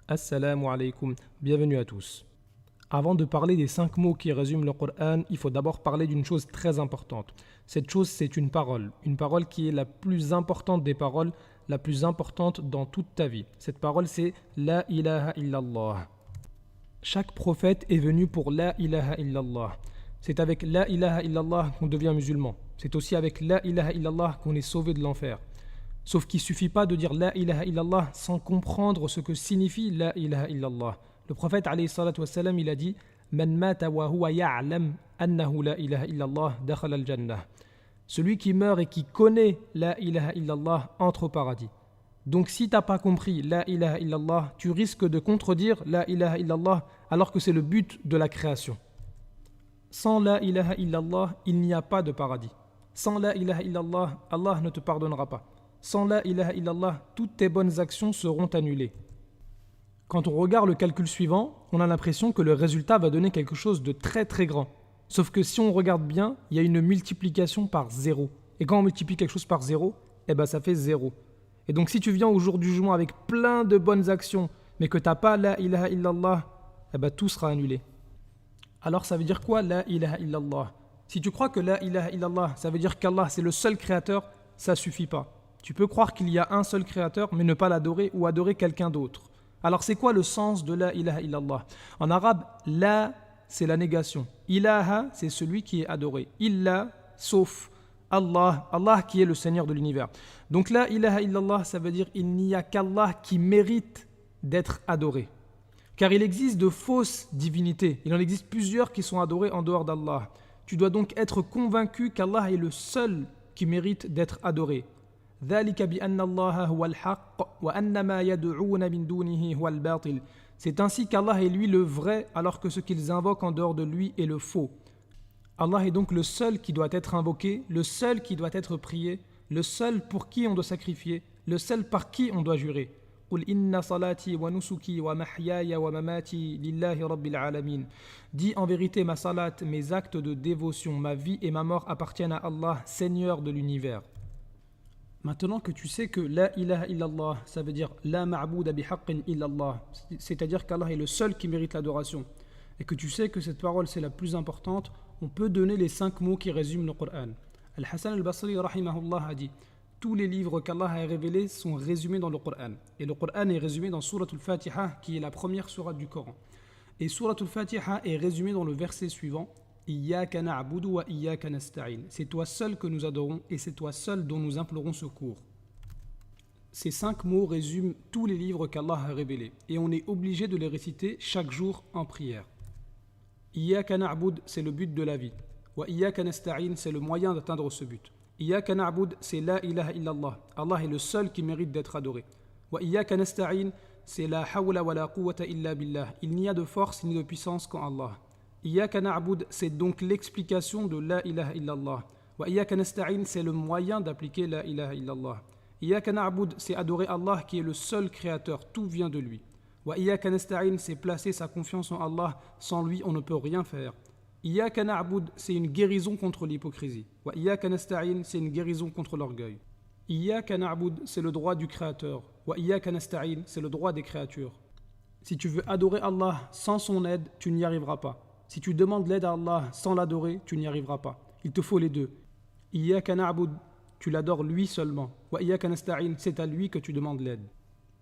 Assalamu alaikum, bienvenue à tous. Avant de parler des 5 mots qui résument le Coran, il faut d'abord parler d'une chose très importante. Cette chose, c'est une parole qui est la plus importante des paroles, la plus importante dans toute ta vie. Cette parole, c'est La ilaha illallah. Chaque prophète est venu pour La ilaha illallah. C'est avec La ilaha illallah qu'on devient musulman. C'est aussi avec La ilaha illallah qu'on est sauvé de l'enfer. Sauf qu'il ne suffit pas de dire La ilaha illallah sans comprendre ce que signifie La ilaha illallah. Le prophète alayhi salatu wassalam, il a dit Man mata wa huwa ya'lam annahu la ilaha illallah dakhala al-jannah. Celui qui meurt et qui connaît La ilaha illallah entre au paradis. Donc si tu n'as pas compris La ilaha illallah, tu risques de contredire La ilaha illallah alors que c'est le but de la création. Sans La ilaha illallah, il n'y a pas de paradis. Sans La ilaha illallah, Allah ne te pardonnera pas. Sans La ilaha illallah, toutes tes bonnes actions seront annulées. Quand on regarde le calcul suivant, on a l'impression que le résultat va donner quelque chose de très très grand. Sauf que si on regarde bien, il y a une multiplication par 0. Et quand on multiplie quelque chose par 0, ça fait 0. Et donc si tu viens au jour du jugement avec plein de bonnes actions, mais que tu n'as pas La ilaha illallah, tout sera annulé. Alors ça veut dire quoi La ilaha illallah? Si tu crois que La ilaha illallah, ça veut dire qu'Allah c'est le seul créateur, ça suffit pas. Tu peux croire qu'il y a un seul créateur, mais ne pas l'adorer ou adorer quelqu'un d'autre. Alors c'est quoi le sens de La ilaha illallah? En arabe, La, c'est la négation. Ilaha, c'est celui qui est adoré. Illa, sauf. Allah, Allah qui est le Seigneur de l'univers. Donc La ilaha illallah, ça veut dire il n'y a qu'Allah qui mérite d'être adoré. Car il existe de fausses divinités. Il en existe plusieurs qui sont adorées en dehors d'Allah. Tu dois donc être convaincu qu'Allah est le seul qui mérite d'être adoré. C'est ainsi qu'Allah est lui le vrai, alors que ce qu'ils invoquent en dehors de lui est le faux. Allah est donc le seul qui doit être invoqué, le seul qui doit être prié, le seul pour qui on doit sacrifier, le seul par qui on doit jurer. Dis en vérité, ma salat, mes actes de dévotion, ma vie et ma mort appartiennent à Allah, Seigneur de l'univers. Maintenant que tu sais que La ilaha illallah, ça veut dire La ma'bouda bihaqqin illallah, c'est-à-dire qu'Allah est le seul qui mérite l'adoration, et que tu sais que cette parole c'est la plus importante, on peut donner les 5 mots qui résument le Coran. Al-Hassan al-Basri rahimahullah a dit tous les livres qu'Allah a révélés sont résumés dans le Coran. Et le Coran est résumé dans Surat al-Fatiha, qui est la première sourate du Coran. Et Surat al-Fatiha est résumé dans le verset suivant Iyyaka na'budu wa iyyaka nasta'in. C'est toi seul que nous adorons et c'est toi seul dont nous implorons secours. Ces 5 mots résument tous les livres qu'Allah a révélés et on est obligé de les réciter chaque jour en prière. Iyyaka na'bud, c'est le but de la vie. Wa iyyaka nasta'in, c'est le moyen d'atteindre ce but. Iyyaka na'bud, c'est La ilaha illallah. Allah est le seul qui mérite d'être adoré. Wa iyyaka nasta'in, c'est La hawla wa la quwwata illa billah. Il n'y a de force ni de puissance qu'en Allah. Iyyaka na'bud, c'est donc l'explication de La ilaha illallah. Wa iyyaka nasta'in, c'est le moyen d'appliquer La ilaha illallah. Iyyaka na'bud, c'est adorer Allah qui est le seul créateur, tout vient de lui. Wa iyyaka nasta'in, c'est placer sa confiance en Allah, sans lui on ne peut rien faire. Iyyaka na'bud, c'est une guérison contre l'hypocrisie. Wa iyyaka nasta'in, c'est une guérison contre l'orgueil. Iyyaka na'bud, c'est le droit du créateur. Wa iyyaka nasta'in, c'est le droit des créatures. Si tu veux adorer Allah sans son aide, tu n'y arriveras pas. Si tu demandes l'aide à Allah sans l'adorer, tu n'y arriveras pas. Il te faut les deux. Iyyaka na'bud, tu l'adores lui seulement. Wa iyyaka nasta'in, c'est à lui que tu demandes l'aide.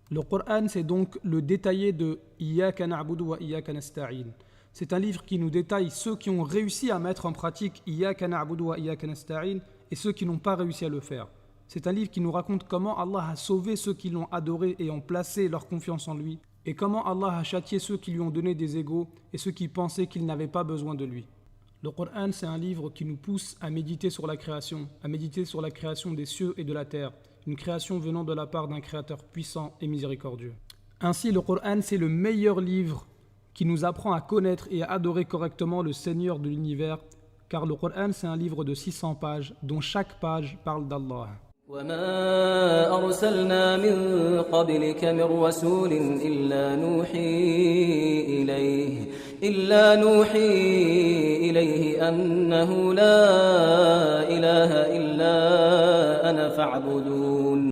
Le Coran, c'est donc le détaillé de Iyyaka na'budu wa iyyaka nasta'in. C'est un livre qui nous détaille ceux qui ont réussi à mettre en pratique Iyyaka na'budu wa iyyaka nasta'in et ceux qui n'ont pas réussi à le faire. C'est un livre qui nous raconte comment Allah a sauvé ceux qui l'ont adoré et ont placé leur confiance en lui, et comment Allah a châtié ceux qui lui ont donné des égaux et ceux qui pensaient qu'ils n'avaient pas besoin de lui. Le Coran, c'est un livre qui nous pousse à méditer sur la création des cieux et de la terre, une création venant de la part d'un créateur puissant et miséricordieux. Ainsi, le Coran, c'est le meilleur livre qui nous apprend à connaître et à adorer correctement le Seigneur de l'univers, car le Coran, c'est un livre de 600 pages, dont chaque page parle d'Allah. وما أرسلنا من قبلك من رسول إلا نوحي إليه أنه لا إله إلا أنا فاعبدون